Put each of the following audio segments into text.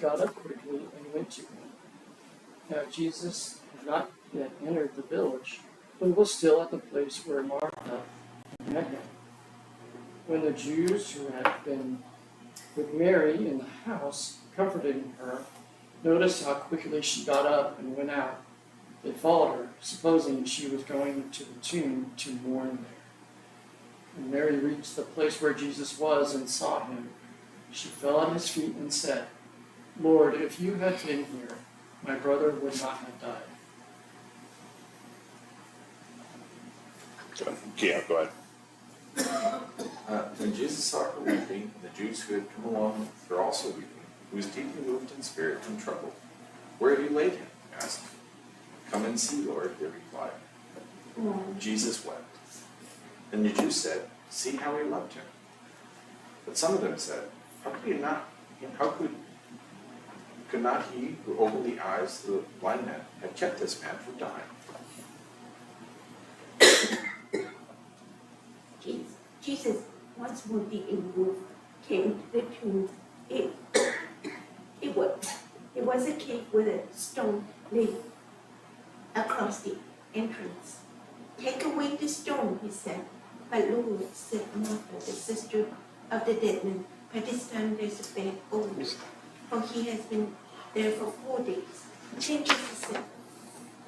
got up quickly and went to him. Now Jesus had not yet entered the village, but was still at the place where Martha met him. When the Jews who had been with Mary in the house, comforting her, noticed how quickly she got up and went out, they followed her, supposing she was going to the tomb to mourn there. When Mary reached the place where Jesus was and saw him, she fell at his feet and said, "Lord, if you had been here, my brother would not have died." Yeah, go ahead. When Jesus saw her weeping, and the Jews who had come along with her also weeping, he was deeply moved in spirit and troubled. "Where have you laid him?" he asked. "Come and see, Lord," they replied. Jesus wept. Then the Jews said, "See how he loved him." But some of them said, How could not he who opened the eyes of the blind man have kept this man from dying?" Jesus, once more deeply moved, came to the tomb. It was a cave with a stone laid across the entrance. "Take away the stone," he said. "But Lord," said Martha, the sister of the dead man, "by this time there's a bed over, for he has been there for 4 days." Then Jesus said,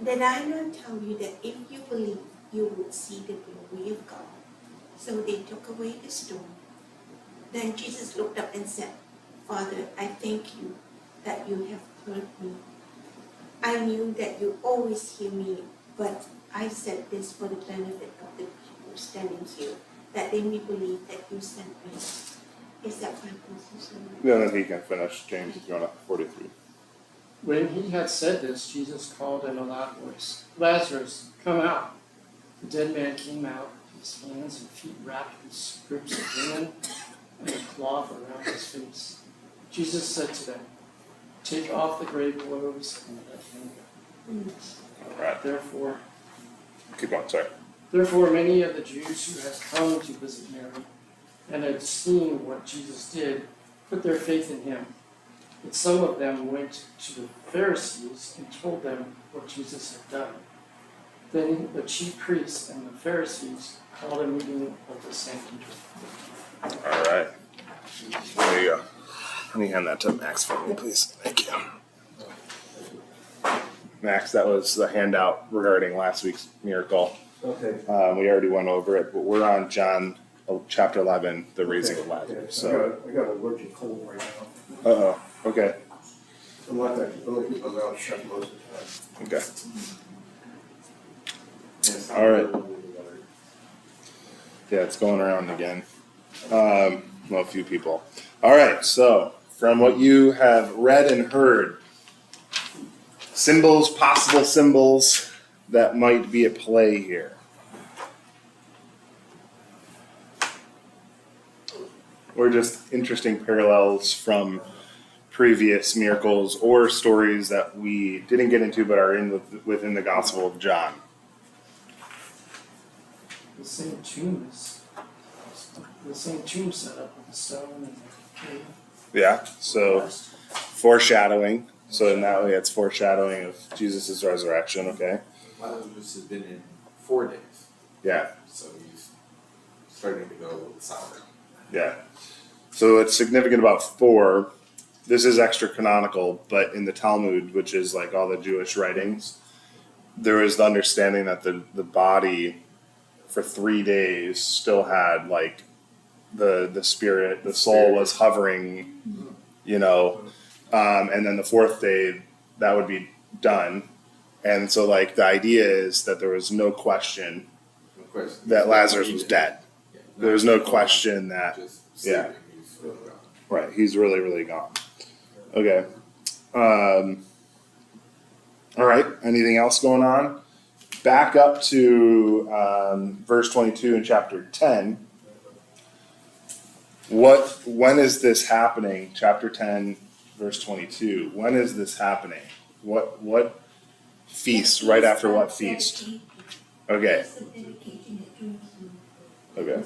"Did I not tell you that if you believe, you would see the glory of God?" So they took away the stone. Then Jesus looked up and said, "Father, I thank you that you have heard me. I knew that you always hear me, but I said this for the benefit of the people standing here, that they may believe that you sent me." Is that my position? No, he can finish. James is going up 43. When he had said this, Jesus called in a loud voice, "Lazarus, come out." The dead man came out, his hands and feet wrapped in strips of linen and a cloth around his face. Jesus said to them, "Take off the grave clothes and let him go." All right. Therefore, Keep going, sorry. many of the Jews who had come to visit Mary and had seen what Jesus did put their faith in him. But some of them went to the Pharisees and told them what Jesus had done. Then the chief priests and the Pharisees called a meeting of the Sanhedrin. All right. There you go. Let me hand that to Max for me, please. Thank you. Max, that was the handout regarding last week's miracle. Okay. We already went over it, but we're on John chapter 11, the raising of Lazarus. So, I got an allergic cold right now. uh-oh. Okay. I'm not that, I'm out shut most of the time. Okay. All right. Yeah, it's going around again. Well, a few people. All right. So, from what you have read and heard, symbols, possible symbols that might be at play here. Or just interesting parallels from previous miracles or stories that we didn't get into but are within the Gospel of John. The same tomb set up with the stone and the cave. Yeah, so foreshadowing. So in that way, it's foreshadowing of Jesus' resurrection, okay? Lazarus has been in 4 days, Yeah, so he's starting to go a little sour. yeah. So it's significant about 4. This is extra canonical, but in the Talmud, which is like all the Jewish writings, there is the understanding that the body for 3 days still had like the spirit, the soul was hovering, you know, and then the 4th day that would be done. And so like the idea is that there was no question that Lazarus was dead. There was no question that, yeah. Right, he's really, really gone. Okay. All right, anything else going on? Back up to verse 22 in chapter 10. When is this happening? Chapter 10, verse 22. When is this happening? What feast? Right after what feast? Okay. Okay.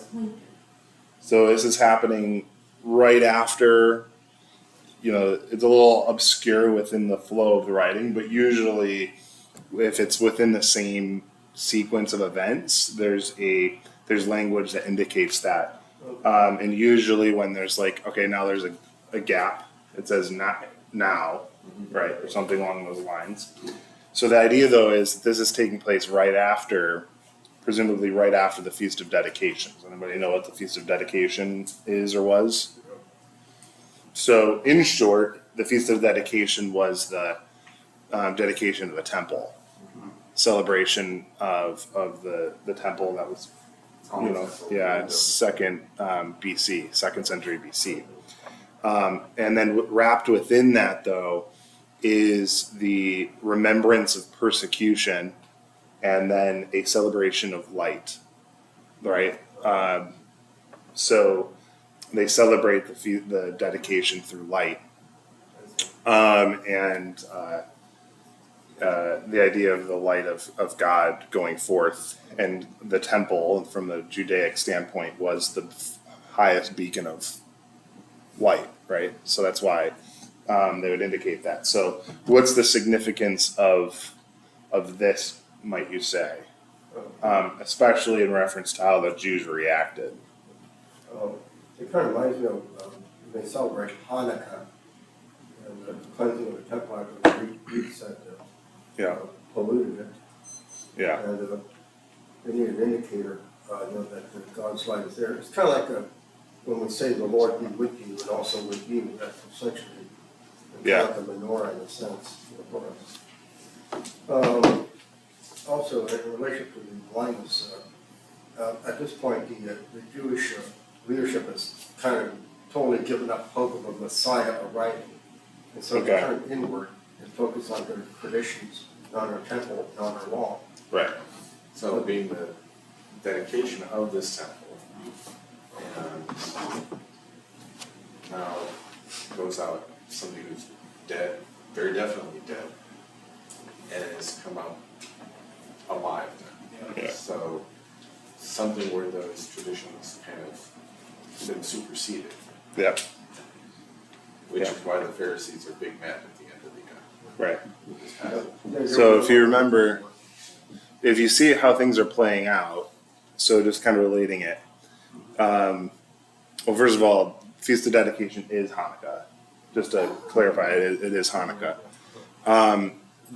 So this is happening right after it's a little obscure within the flow of the writing, but usually if it's within the same sequence of events, there's language that indicates that. And usually when there's like, okay, now there's a gap, it says not now, right? Or something along those lines. So the idea though is that this is taking place presumably right after the Feast of Dedication. Does anybody know what the Feast of Dedication is or was? So in short, the Feast of Dedication was the dedication of the temple, celebration of the temple that was, second BC, second century BC. And then wrapped within that, though, is the remembrance of persecution and then a celebration of light, right? So they celebrate the dedication through light. And the idea of the light of God going forth, and the temple, from the Judaic standpoint, was the highest beacon of light, right? So that's why they would indicate that. So, what's the significance of this, might you say, especially in reference to how the Jews reacted? It kind of reminds me of they celebrate Hanukkah and the cleansing of the temple after the Greeks had polluted it. Yeah. And they need an indicator, that God's light is there. It's kind of like when we say the Lord be with you and also with you. That's essentially like the menorah in a sense for us. Also, in relation to the blindness, at this point, the Jewish leadership has kind of totally given up hope of a Messiah arriving. And so they turn inward and focus on their traditions, not our temple, not our law. Right. So being the dedication of this temple, and now goes out somebody who's dead, very definitely dead, and has come out alive now. Yeah. So something where those traditions kind of been superseded. Yep. Which is why the Pharisees are big mad at the end of the Right. this passage. So if you remember, if you see how things are playing out, so just kind of relating it. Well, first of all, Feast of Dedication is Hanukkah. Just to clarify, it is Hanukkah.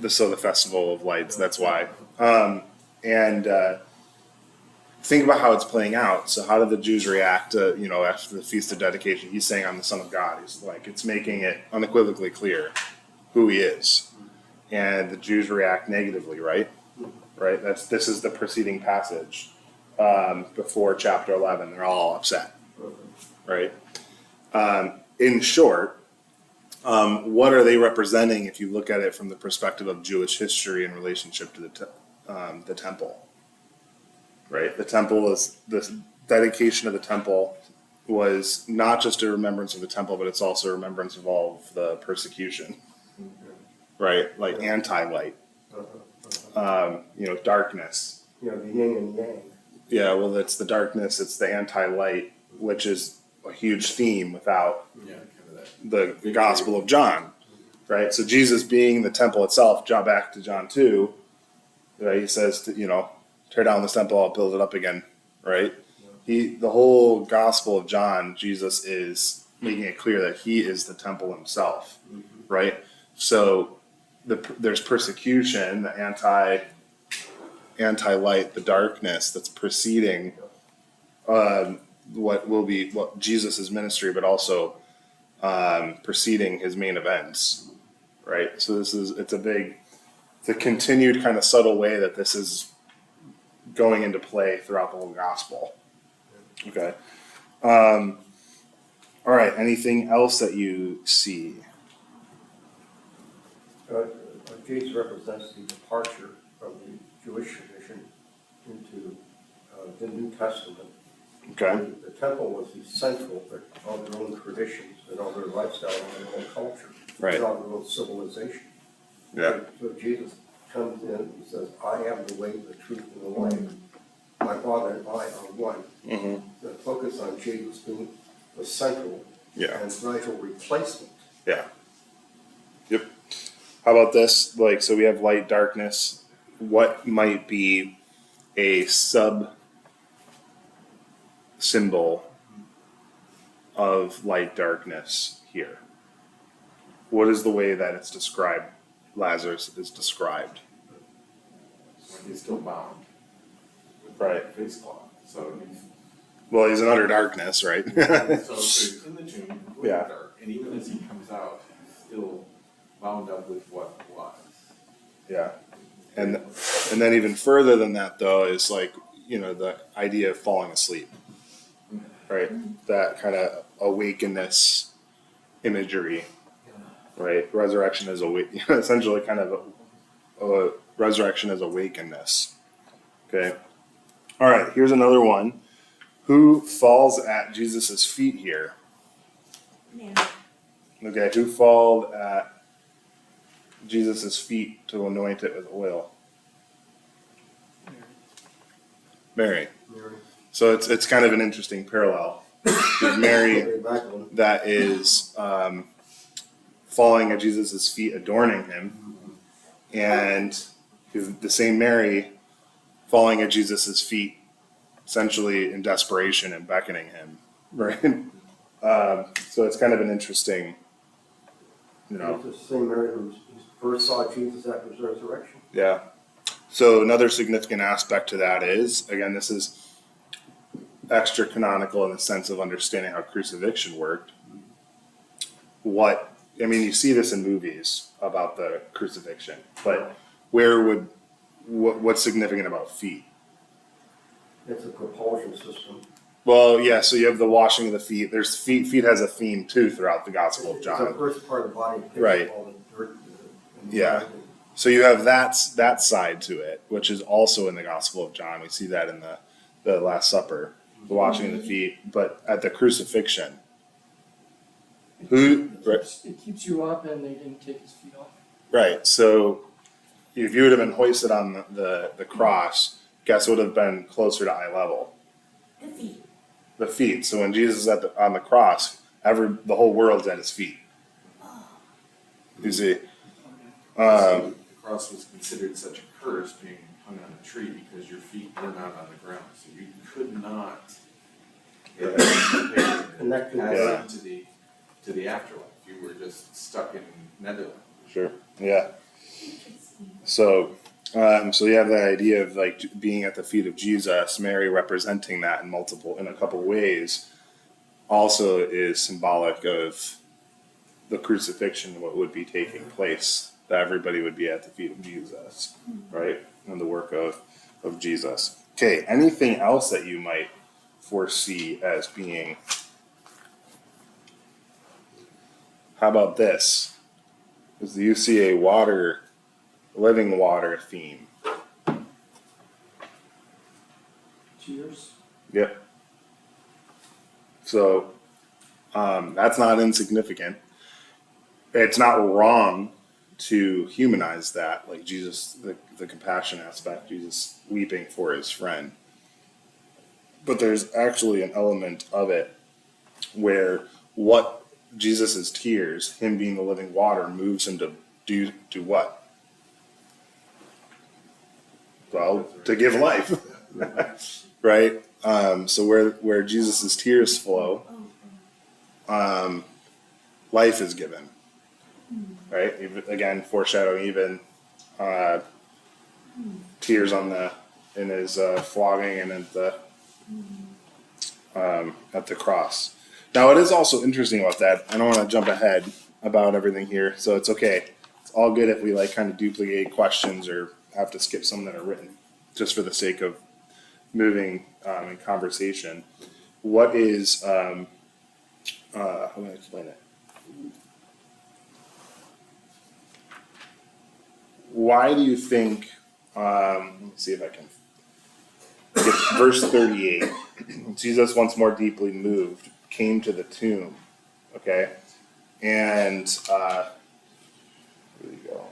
So the Festival of Lights, that's why. Think about how it's playing out. So how did the Jews react to, after the Feast of Dedication? He's saying I'm the Son of God. He's like, it's making it unequivocally clear who he is. And the Jews react negatively, right? Right? This is the preceding passage before chapter 11. They're all upset, right? In short, what are they representing if you look at it from the perspective of Jewish history in relationship to the temple? Right, the temple is the dedication of the temple was not just a remembrance of the temple, but it's also a remembrance of all of the persecution. Right, like anti-light, darkness. The yin and yang. Yeah, well, it's the darkness, it's the anti-light, which is a huge theme without the Gospel of John. Right, so Jesus being the temple itself, back to John 2, he says to, tear down this temple, I'll build it up again, right? The whole Gospel of John, Jesus is making it clear that he is the temple himself, right? So there's persecution, the anti-light, the darkness that's preceding what Jesus' ministry, but also preceding his main events, right? So it's a continued kind of subtle way that this is going into play throughout the whole gospel. Okay. All right. Anything else that you see? Jesus represents the departure from the Jewish tradition into the New Testament. Okay. The temple was essential, but all their own traditions and all their lifestyle and their own culture, Right. and all their own civilization. Yeah. So Jesus comes in and says, I am the way, the truth, and the life. My Father and I are one. Mm-hmm. The focus on Jesus being the central Yeah. and gradual replacement Yeah. Yep. How about this? Like, so we have light, darkness. What might be a sub symbol of light, darkness here? What is the way that it's described? Lazarus is described. When he's still bound. With Right. the face cloth. So he's Well, he's in utter darkness, right? So he's in the tomb, completely Yeah. dark, and even as he comes out, he's still bound up with what was. Yeah. And then even further than that, though, is like, the idea of falling asleep, right? That kind of awakeness imagery, right? Resurrection is essentially kind of a resurrection is awakeness. Okay. All right. Here's another one. Who falls at Jesus' feet here? Mary. Okay. Who fell at Jesus' feet to anoint it with oil? Mary. So it's kind of an interesting parallel. There's Mary Mary Magdalene. that is falling at Jesus' feet, adorning him, and the same Mary falling at Jesus' feet, essentially in desperation and beckoning him, right? So it's kind of an interesting, It's the same Mary who first saw Jesus after his resurrection. yeah. So another significant aspect to that is, again, this is extra canonical in the sense of understanding how crucifixion worked. You see this in movies about the crucifixion, but what's significant about feet? It's a propulsion system. Well, yeah, so you have the washing of the feet. There's feet has a theme too throughout the Gospel of It's the John. first part of the body. It picks Right. up all the dirt. And Yeah. So you have that side to it, which is also in the Gospel of John. We see that in the Last Supper, the washing of the feet. But at the crucifixion, It keeps you up, and they didn't take his feet off. right? So if you would have been hoisted on the cross, guess what would have been closer to eye level? The feet. The feet. So when Jesus is on the cross, the whole world's at his feet. You see. So the cross was considered such a curse being hung on a tree because your feet were not on the ground. So you could not Connect to pass into the afterlife. You were just stuck in Netherlands. Sure. Yeah. Interesting. So you have that idea of like being at the feet of Jesus, Mary representing that in a couple ways, also is symbolic of the crucifixion, what would be taking place, that everybody would be at the feet of Jesus, right? And the work of Jesus. Okay, anything else that you might foresee as being, how about this? Do you see a living water theme? Tears. Yep. So that's not insignificant. It's not wrong to humanize that, like Jesus, the compassion aspect, Jesus weeping for his friend. But there's actually an element of it where what Jesus' tears, him being the living water, moves him to do what? Well, to give life, right? So where Jesus' tears flow, life is given, right? Again, foreshadowing even tears in his flogging and at the cross. Now, it is also interesting about that. I don't want to jump ahead about everything here, so it's okay. It's all good if we kind of duplicate questions or have to skip some that are written, just for the sake of moving in conversation. What is how do I explain it? Why do you think? Let me see if I can get verse 38. Jesus, once more deeply moved, came to the tomb. Okay, and where do you go?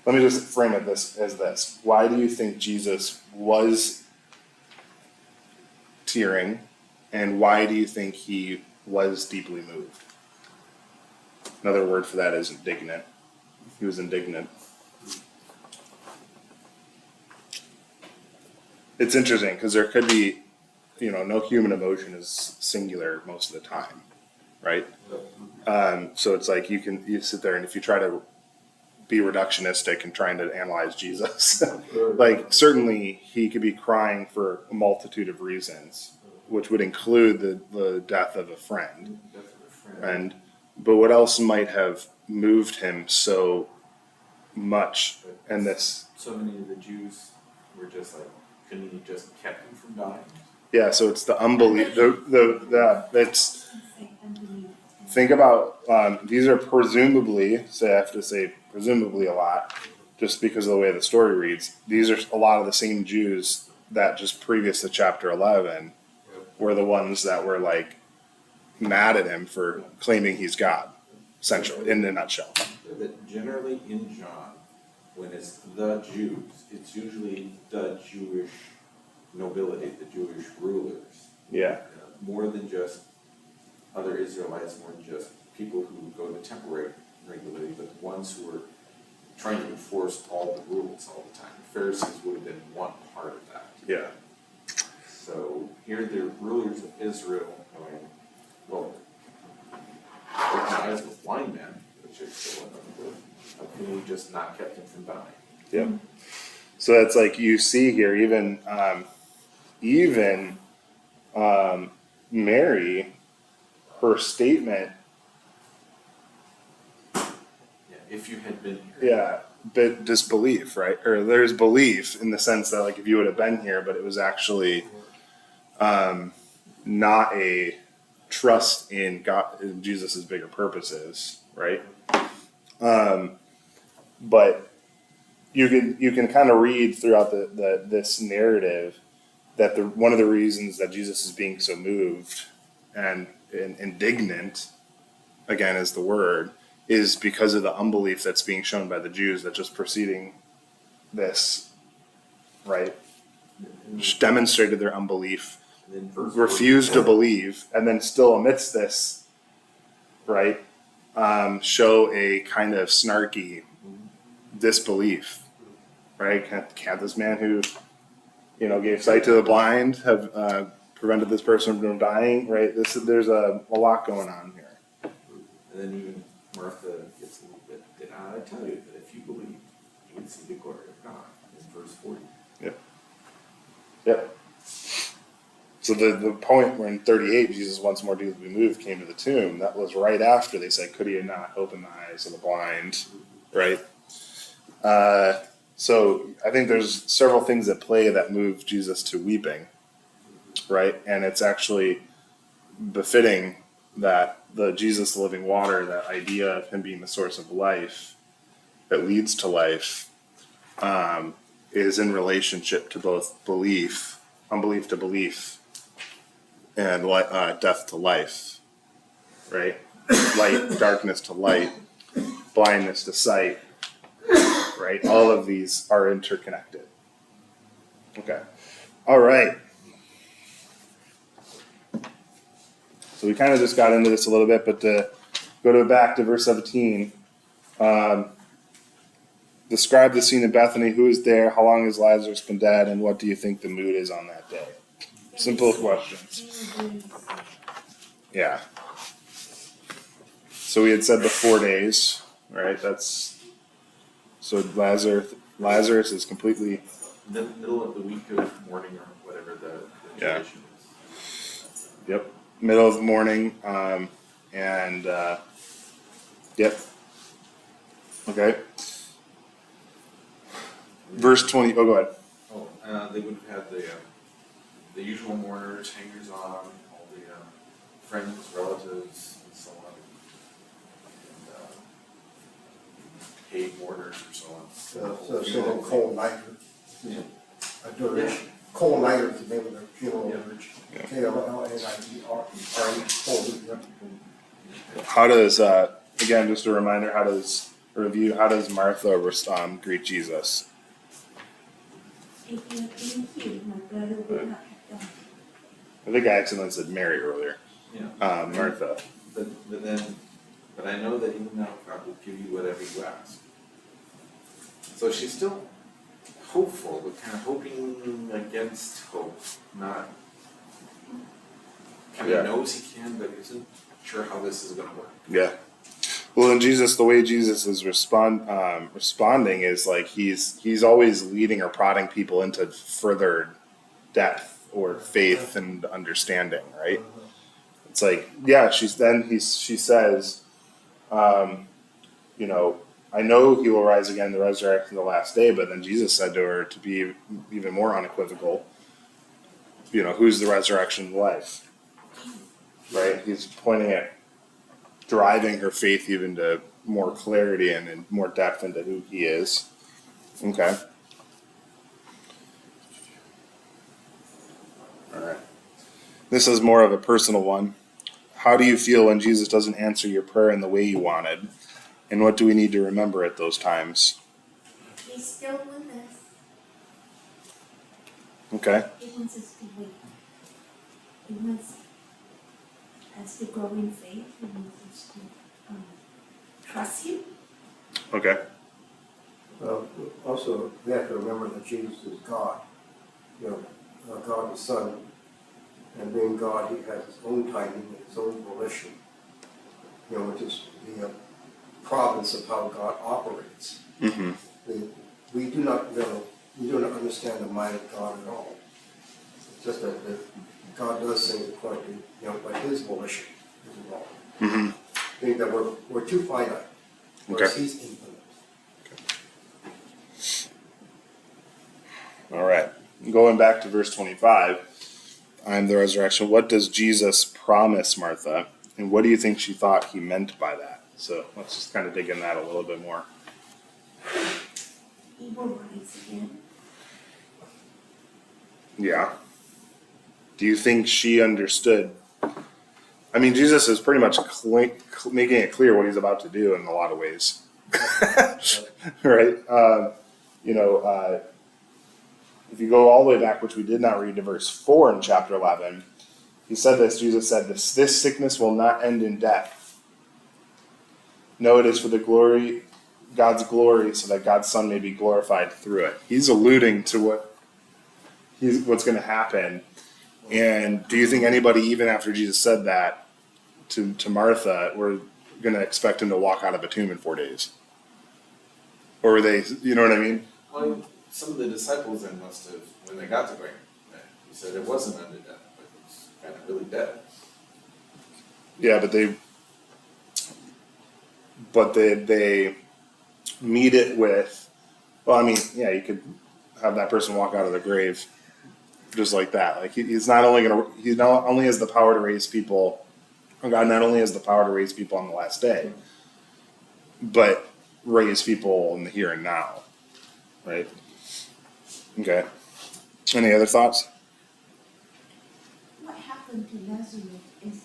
Let me just frame it as this. Why do you think Jesus was hearing, and why do you think he was deeply moved? Another word for that is indignant. He was indignant. It's interesting because there could be, no human emotion is singular most of the time, right? So it's like you sit there and if you try to be reductionistic and trying to analyze Jesus, like certainly he could be crying for a multitude of reasons, which would include the death of a friend. But what else might have moved him so much in this? So many of the Jews were just like, couldn't he just kept him from dying? Yeah, so it's the unbelief. It's think about these are presumably. So I have to say presumably a lot, just because of the way the story reads. These are a lot of the same Jews that just previous to chapter 11 were the ones that were like mad at him for claiming he's God, essentially, in a nutshell. That generally in John, when it's the Jews, it's usually the Jewish nobility, the Jewish rulers. Yeah. More than just other Israelites, more than just people who go to temple regularly, but the ones who are trying to enforce all the rules all the time. The Pharisees would have been one part of that. Yeah. So here the rulers of Israel going, well, open eyes with blind men, which is still another. How can we just not kept him from dying? Yeah. So that's like you see here, even Mary, her statement. Yeah, if you had been here. Yeah, but disbelief, right? Or there's belief in the sense that like if you would have been here, but it was actually not a trust in God, in Jesus's bigger purposes, right? But you can kind of read throughout this narrative that one of the reasons that Jesus is being so moved and indignant, again is the word, is because of the unbelief that's being shown by the Jews that just preceding this, right? Just demonstrated their unbelief, refused to believe, and then still amidst this, right, show a kind of snarky disbelief, right? Can't this man who, gave sight to the blind have prevented this person from dying, right? There's a lot going on here. And then even Martha gets a little bit, did I tell you that if you believe, you would see the glory of God in verse 40. Yep. So the point where in 38 Jesus once more deeply moved came to the tomb, that was right after they said, could he not open the eyes of the blind, right? So I think there's several things at play that move Jesus to weeping, right? And it's actually befitting that the Jesus the living water, that idea of him being the source of life that leads to life, is in relationship to both belief, unbelief to belief, and death to life, right? Light, darkness to light, blindness to sight, right? All of these are interconnected. Okay. All right. So we kind of just got into this a little bit, but to go back to verse 17, describe the scene in Bethany. Who is there? How long has Lazarus been dead? And what do you think the mood is on that day? Simple questions. Yeah. So we had said the 4 days, right? So Lazarus is completely. The middle of the week of mourning or whatever the tradition is. Yep. Middle of the morning. Yep. Okay. Verse 20. Oh, go ahead. They would have had the usual mourners, hangers on, all the friends, relatives, and so on. And paid mourners or so on. So it's a coal nighter. Yeah. A dirge. Coal nighter is the name of their funeral dirge. KLLNIDR. How does again, just a reminder, how does Martha greet Jesus? If you had been here, my brother would not have died. I think I accidentally said Mary earlier. Yeah. Martha. But I know that even now God will give you whatever you ask. So she's still hopeful, but kind of hoping against hope, not kind of knows he can, but isn't sure how this is going to work. Yeah. Well, and Jesus, the way Jesus is responding is like he's always leading or prodding people into further depth or faith and understanding, right? It's like, yeah, she says, you know, I know he will rise again, the resurrection, the last day. But then Jesus said to her, to be even more unequivocal, you know, who's the resurrection and life, right? He's pointing at driving her faith even to more clarity and more depth into who he is. Okay. All right. This is more of a personal one. How do you feel when Jesus doesn't answer your prayer in the way you wanted? And what do we need to remember at those times? He's still with us. Okay. He wants us to wait. He wants us to grow in faith. He wants us to trust Him. Okay. Also, we have to remember that Jesus is God. You know, God the Son. And being God, he has his own timing and his own volition. You know, which is the province of how God operates. Mm-hmm. We do not understand the mind of God at all. It's just that God does things according to, you know, by his volition is involved. Mm-hmm. I think that we're too finite, whereas Okay. he's infinite. All right. Going back to verse 25, I am the resurrection. What does Jesus promise Martha? And what do you think she thought he meant by that? So let's just kind of dig in that a little bit more. He will rise again. Yeah. Do you think she understood? I mean, Jesus is pretty much making it clear what he's about to do in a lot of ways. Right? If you go all the way back, which we did not read, to verse 4 in chapter 11, Jesus said, this sickness will not end in death. No, it is for God's glory, so that God's Son may be glorified through it. He's alluding to what's going to happen. And do you think anybody, even after Jesus said that to Martha, were going to expect him to walk out of a tomb in 4 days? Or were they, you know what I mean? Well, some of the disciples then must have, when they got to Graham, he said it wasn't unto death, but it was kind of really dead. Yeah, but they meet it with, well, I mean, yeah, you could have that person walk out of the grave just like that. Like he not only has the power to raise people, God not only has the power to raise people on the last day, but raise people in the here and now, right? Okay. Any other thoughts? What happened to Lazarus is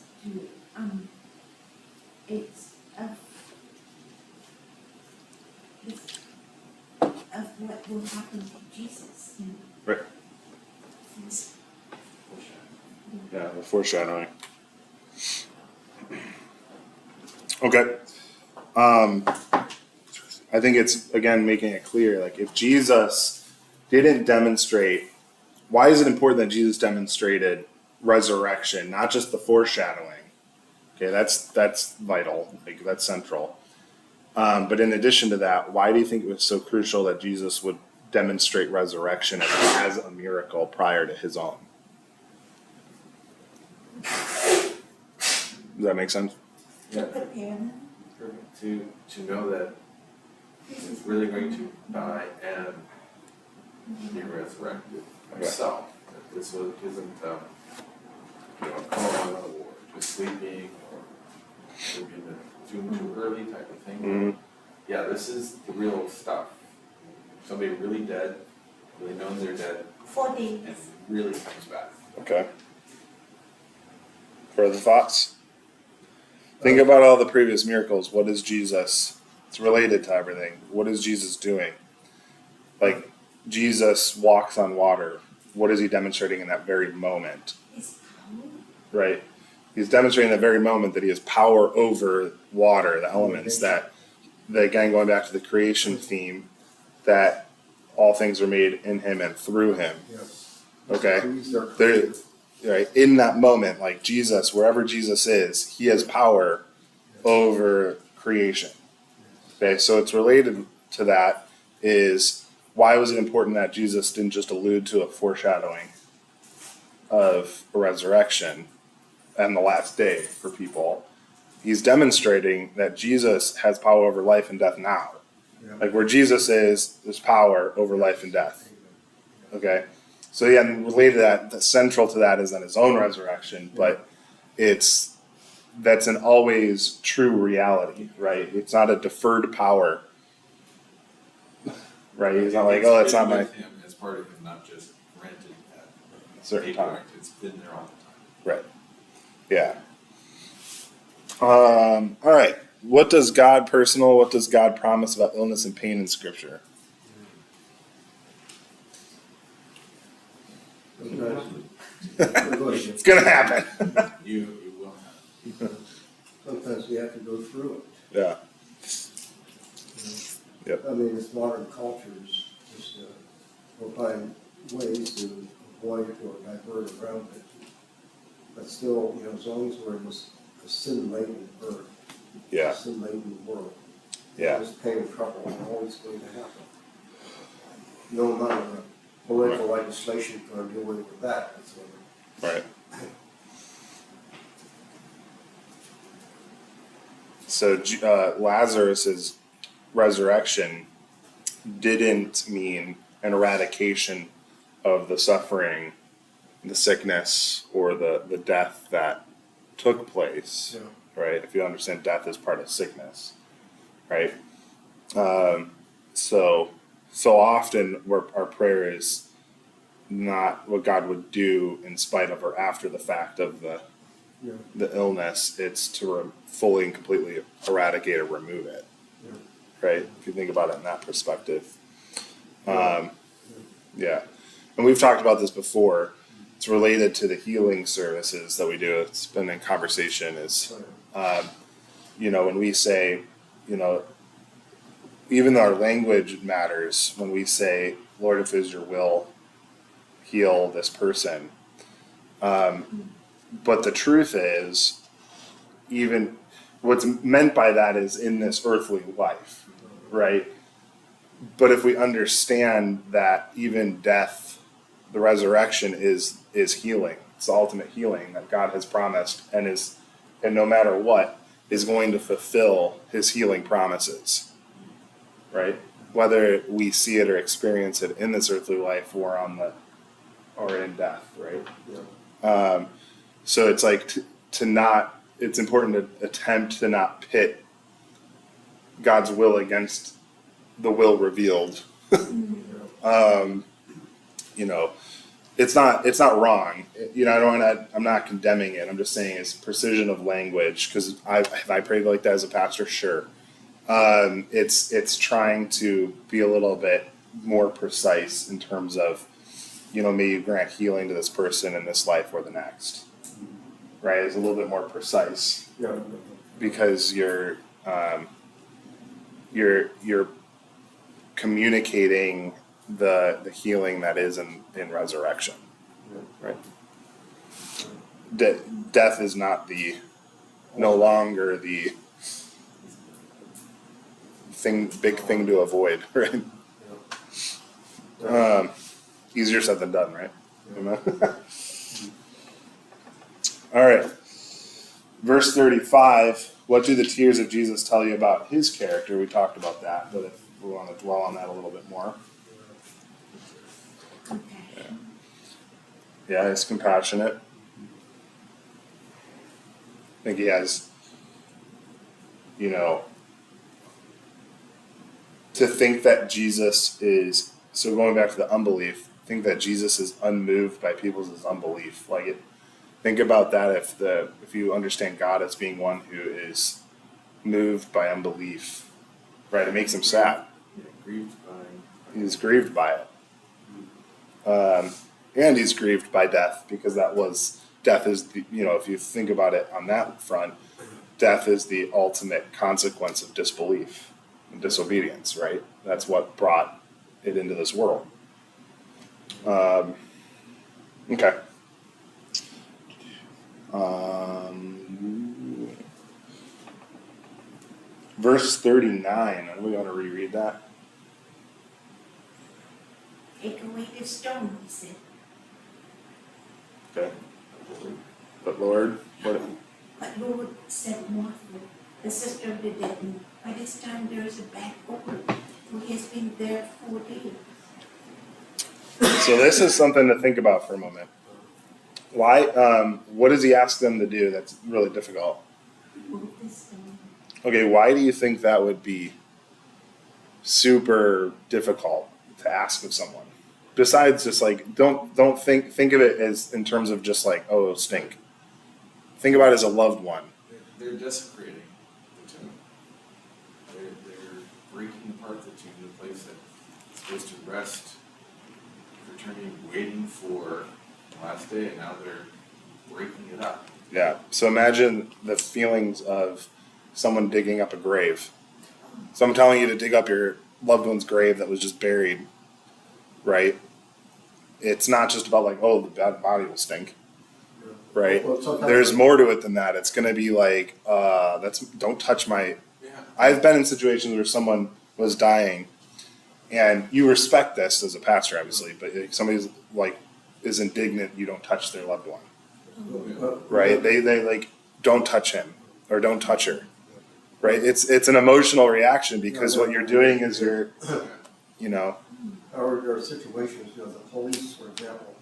of what will happen to Jesus. You know? Right. It's- Yeah, the foreshadowing. Okay. I think it's, again, making it clear, like, if Jesus didn't demonstrate, why is it important that Jesus demonstrated resurrection, not just the foreshadowing? Okay, that's vital, like, that's central. But in addition to that, why do you think it was so crucial that Jesus would demonstrate resurrection as a miracle prior to his own? Does that make sense? To prepare them. To know that he's really going to die and be resurrected himself. That this isn't a coma or just sleeping or maybe in the tomb too early type of thing. Mm-hmm. Yeah, this is the real stuff. Somebody really dead, really knows they're dead, 4 days. and really comes back. Okay. Further thoughts? Think about all the previous miracles. What is Jesus? It's related to everything. What is Jesus doing? Like, Jesus walks on water. What is he demonstrating in that very moment? His power. right? He's demonstrating in the very moment that he has power over water, the elements, that again, going back to the creation theme, that all things are made in him and through him. Yes. Okay? Trees are There, created. right, in that moment, like Jesus, wherever Jesus is, he has power over creation. Okay, so it's related to that is why was it important that Jesus didn't just allude to a foreshadowing of a resurrection and the last day for people? He's demonstrating that Jesus has power over life and death now. Yeah. Like where Jesus is, there's power over life and death. Okay? So yeah, and related to that, the central to that is then his own resurrection, but that's an always true reality, right? It's not a deferred power. Right? He's not like, oh, that's not been my with him as part of him, not just granted at certain a time. point. It's been there all the time. Right. Yeah. All right. What does God promise about illness and pain in Scripture? It's gonna happen. You will have. Sometimes we have to go through it. Yeah. Yep. I mean, it's modern cultures just will find ways to avoid it or divert around it. But still, as long as we're in this sin-laden earth, Yeah. sin-laden world, Yeah. there's pain and trouble are always going to happen. No amount of political legislation can do away with that. Right. So Lazarus's resurrection didn't mean an eradication of the suffering, the sickness, or the death that took place. Yeah. Right? If you understand, death is part of sickness. Right? So often our prayer is not what God would do in spite of or after the fact of the illness. It's to fully and completely eradicate or remove it. Yeah. Right? If you think about it in that perspective. Yeah. And we've talked about this before. It's related to the healing services that we do. It's been in conversation is, when we say, even though our language matters, when we say, Lord, if it is your will, heal this person. But the truth is, even what's meant by that is in this earthly life, right? But if we understand that even death, the resurrection is healing, it's the ultimate healing that God has promised, and no matter what, is going to fulfill his healing promises, right? Whether we see it or experience it in this earthly life or in death, right? Yeah. So it's like it's important to attempt to not pit God's will against the will revealed. It's not wrong. I'm not condemning it. I'm just saying it's precision of language, because I prayed like that as a pastor, sure. It's trying to be a little bit more precise in terms of, may you grant healing to this person in this life or the next. Right? It's a little bit more precise, Yeah. because you're communicating the healing that is in resurrection. Right? Death is not no longer the big thing to avoid, right? Easier said than done, right? Amen. All right. Verse 35, what do the tears of Jesus tell you about his character? We talked about that, but if we want to dwell on that a little bit more. Compassion. Yeah, he's compassionate. I think he has, to think that Jesus is, so going back to the unbelief, think that Jesus is unmoved by people's unbelief. Think about that if you understand God as being one who is moved by unbelief, right? It makes him sad. He's grieved by it. And he's grieved by death, because that was death is the, if you think about it on that front, death is the ultimate consequence of disbelief and disobedience, right? That's what brought it into this world. Okay. Verse 39, and we want to reread that. Take away the stone, he said. Okay. But Lord, what? But Lord, said Martha, the sister of the dead, by this time there is a back open, for he has been there 4 days. So this is something to think about for a moment. Why? What does he ask them to do that's really difficult? Move this stone. Okay, why do you think that would be super difficult to ask of someone? Besides just like don't think of it as in terms of just like, oh, it'll stink. Think about it as a loved one. They're desecrating the tomb. They're breaking apart the tomb, the place that's supposed to rest for eternity, waiting for the last day, and now they're breaking it up. Yeah. So imagine the feelings of someone digging up a grave. Someone telling you to dig up your loved one's grave that was just buried, right? It's not just about like, oh, the body will stink, right? Well, sometimes- There's more to it than that. It's going to be like, don't touch my. Yeah. I've been in situations where someone was dying, and you respect this as a pastor, obviously, but if somebody's like is indignant, you don't touch their loved one, right? They like don't touch him or don't touch her, right? It's an emotional reaction because what you're doing is you're. There are situations, the police, for example,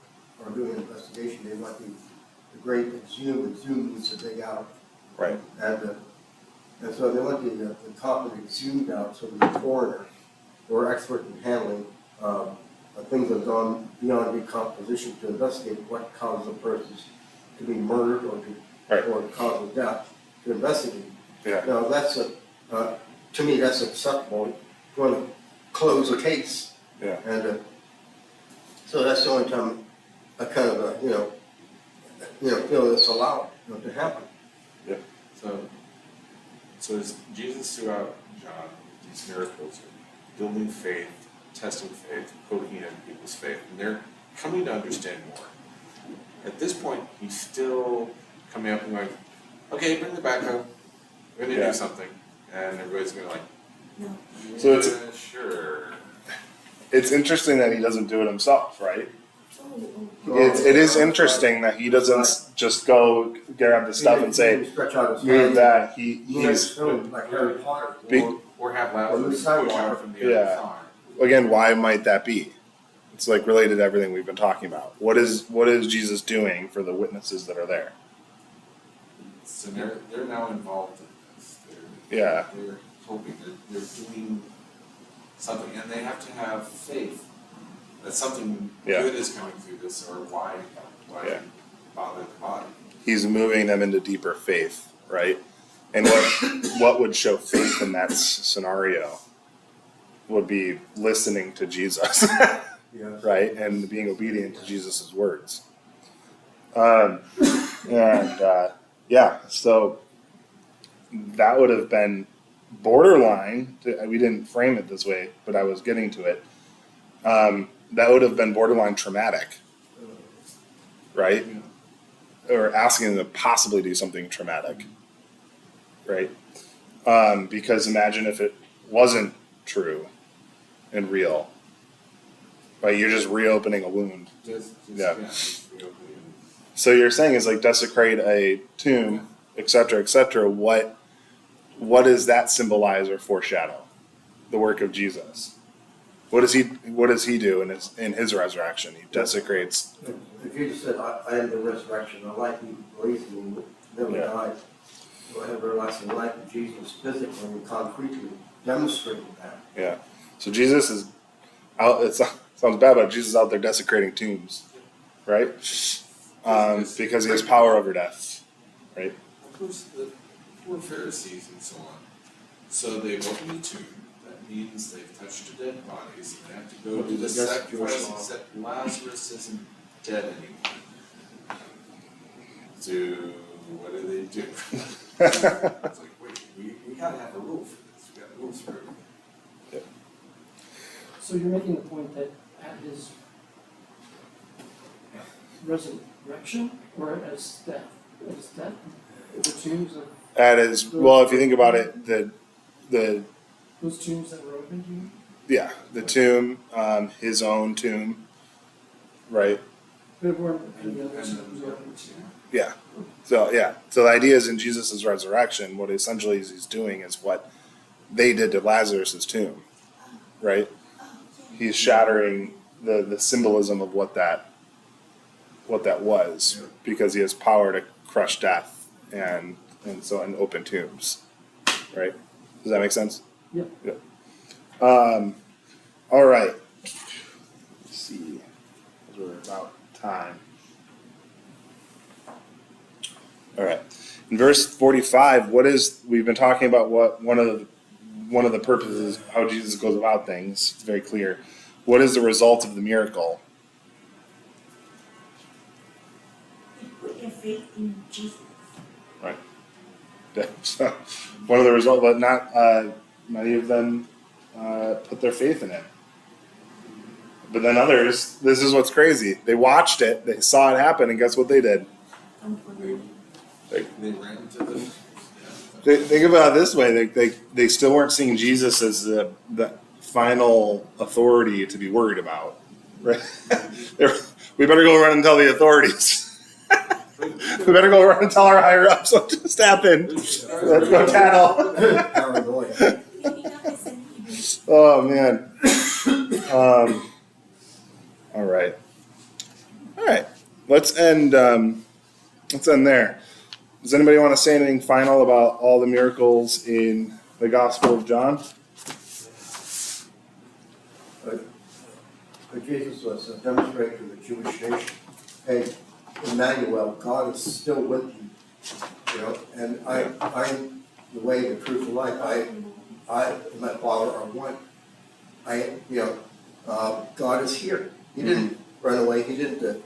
are doing an investigation, they want the grave exhumed, and exhumed means to dig out. Right. And so they want the coffin exhumed out so the coroner, who are expert in handling things that have gone beyond decomposition to investigate what caused the person to be murdered or the cause of death, to investigate. Yeah. Now that's to me that's acceptable. You want to close a case. Yeah. And so that's the only time I kind of feel it's allowed to happen. Yeah. So as Jesus throughout John, these miracles are building faith, testing faith, poking at people's faith, and they're coming to understand more. At this point, he's still coming up and going, okay, bring the backhoe, we're going to do something. And everybody's going to like, No. So it's- sure. It's interesting that he doesn't do it himself, right? Oh, It is interesting that he doesn't just go grab the stuff and say, Stretch out his move hand. that. He's like Harry Potter. Or have Or Lazarus Luke push Skywalker. out from the Yeah. other side. Again, why might that be? It's like related to everything we've been talking about. What is Jesus doing for the witnesses that are there? So they're now involved in this. Yeah. They're hoping, they're doing something, and they have to have faith that something Yeah. good is coming through this, or why Yeah. bother the body? He's moving them into deeper faith, right? And what would show faith in that scenario would be listening to Jesus, Yes. right? And being obedient to Jesus' words. So that would have been borderline. We didn't frame it this way, but I was getting to it. That would have been borderline traumatic, right? Or asking them to possibly do something traumatic, right? Because imagine if it wasn't true and real, right? You're just reopening a wound. Just Yeah. just reopening. So you're saying is like desecrate a tomb, et cetera, et cetera. What does that symbolize or foreshadow? The work of Jesus. What does he do in his resurrection? He desecrates. If Jesus said, I am the resurrection, the life he believes in me, never Yeah. died, will have everlasting life. And Jesus physically and concretely demonstrated that. Yeah. So Jesus is out. It sounds bad, but Jesus is out there desecrating tombs, right? Because he has power over death, right? Of course, the poor Pharisees and so on. So they've opened the tomb. That means they've touched the dead bodies. And they have to go do the That's sacrifice, Jewish law. except Lazarus isn't dead anymore. do, what do they do? It's like, wait, we gotta have a rule for this, we gotta move through. So you're making the point that at his resurrection or as death? As death? The tombs of That is, well, if you think about it, the those tombs that were opened to you? yeah, the tomb, his own tomb, right? There weren't any And others then that the were opened others, to you. Yeah. So the idea is in Jesus' resurrection, what essentially he's doing is what they did to Lazarus' tomb, right? He's shattering the symbolism of what that was, because he has power to crush death and open tombs, right? Does that make sense? Yeah. All right. Let's see. We're about time. All right. In verse 45, we've been talking about what one of the purposes, how Jesus goes about things. It's very clear. What is the result of the miracle? They put their faith in Jesus. Right. So, one of the results, but not many of them put their faith in it. But then others, this is what's crazy. They watched it, they saw it happen, and guess what they did? They ran to the, Think about it this way: they still weren't seeing Jesus as the final authority to be worried about, right? We better go run and tell the authorities. We better go run and tell our higher ups what just happened. Let's go tattle. Paranoia. Oh man. All right. Let's end there. Does anybody want to say anything final about all the miracles in the Gospel of John? But Jesus was demonstrated to the Jewish nation. Hey, Emmanuel, God is still with you. You know, and I'm the way, the truth, and life. I and my Father are one. God is here. He didn't run away. He didn't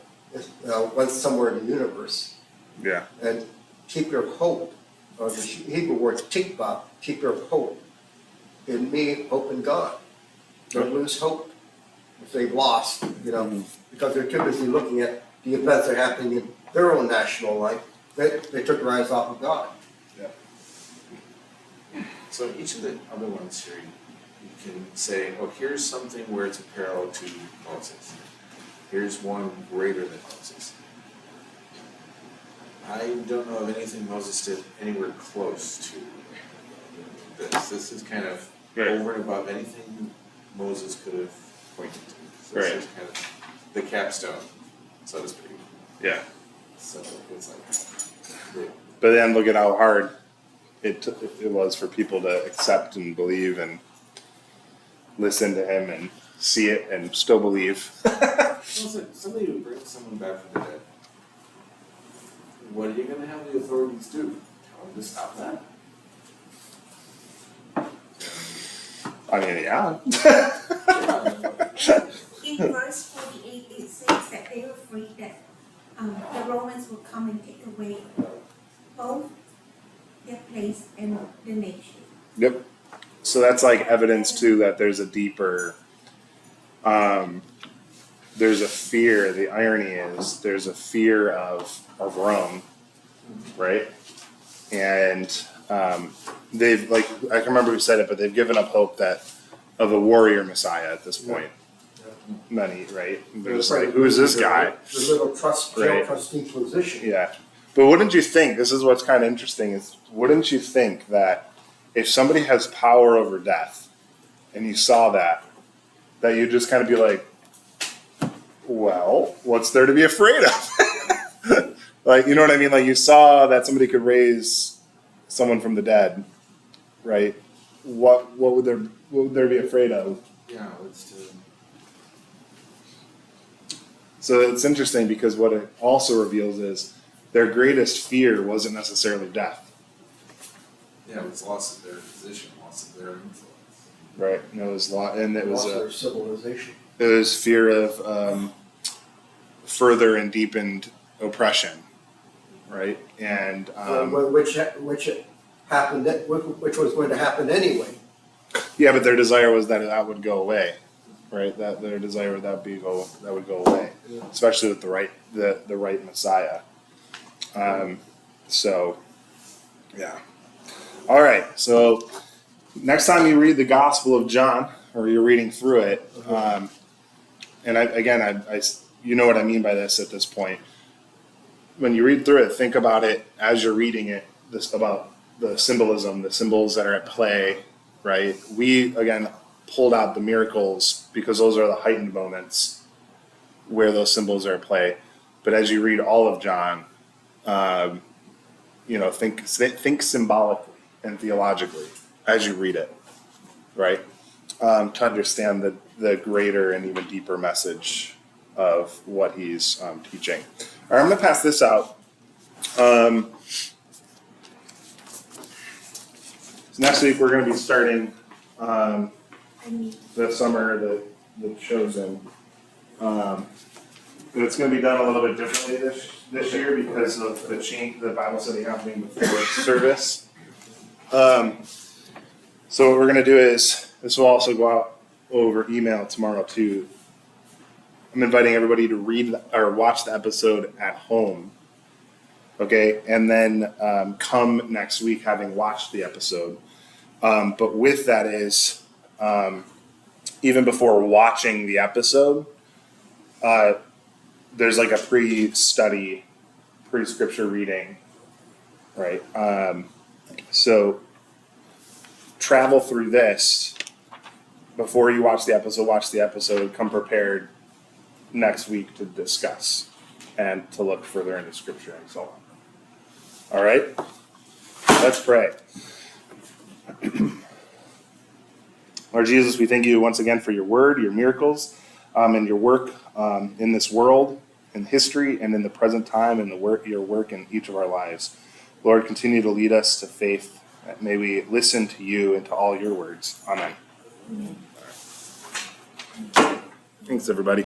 went somewhere in the universe. Yeah. And keep your hope. Or the Hebrew word tikva, keep your hope in me, hope in God. Don't lose hope if they've lost, because they're too busy looking at the events that are happening in their own national life. They took their eyes off of God. so each of the other ones here, you can say, oh, here's something where it's a parallel to Moses. Here's one greater than Moses. I don't know of anything Moses did anywhere close to this. This is kind of over and above anything Moses could have pointed to. So this is kind of the capstone, so to speak. Yeah. So it's like, But then look at how hard it was for people to accept and believe and listen to him and see it and still believe. somebody who brings someone back from the dead. What are you going to have the authorities do? Tell them to stop that? I mean, yeah. In verse 48, it says that they were afraid that the Romans would come and take away both their place and the nation. Yep. So that's like evidence too that there's a deeper, there's a fear. The irony is there's a fear of Rome, right? And they've, like, I can remember who said it, but they've given up hope of a warrior Messiah at this point. Many, right? They're just like, who is this guy? The little trustee position. Yeah. But wouldn't you think, this is what's kind of interesting, is wouldn't you think that if somebody has power over death and you saw that you'd just kind of be like, well, what's there to be afraid of? Like, you know what I mean? Like, you saw that somebody could raise someone from the dead, right? What would there be afraid of? Yeah, let's do. So it's interesting because what it also reveals is their greatest fear wasn't necessarily death. Yeah, it was loss of their position, loss of their influence. Right. And it was Their civilization. it was fear of further and deepened oppression, right? And Which happened, which was going to happen anyway. yeah, but their desire was that would go away, right? That their desire that would go away, Yeah. especially with the right Messiah. So, yeah. All right. So next time you read the Gospel of John, or you're reading through it, and I you know what I mean by this at this point. When you read through it, think about it as you're reading it. About the symbolism, the symbols that are at play, right? We again pulled out the miracles because those are the heightened moments where those symbols are at play. But as you read all of John, think symbolically and theologically as you read it, right? To understand the greater and even deeper message of what he's teaching. All right, I'm going to pass this out. So next week we're going to be starting the summer, the chosen. It's going to be done a little bit differently this year because of the change, the Bible study happening before service. So what we're going to do is, this will also go out over email tomorrow too. I'm inviting everybody to read or watch the episode at home. Okay, and then come next week having watched the episode. But with that is, even before watching the episode, there's like a pre-study, pre-scripture reading, right? So travel through this before you watch the episode, come prepared next week to discuss and to look further into scripture and so on. All right, let's pray. Lord Jesus, we thank you once again for your word, your miracles, and your work in this world, in history, and in the present time, and your work in each of our lives. Lord, continue to lead us to faith. May we listen to you and to all your words. Amen. Thanks, everybody.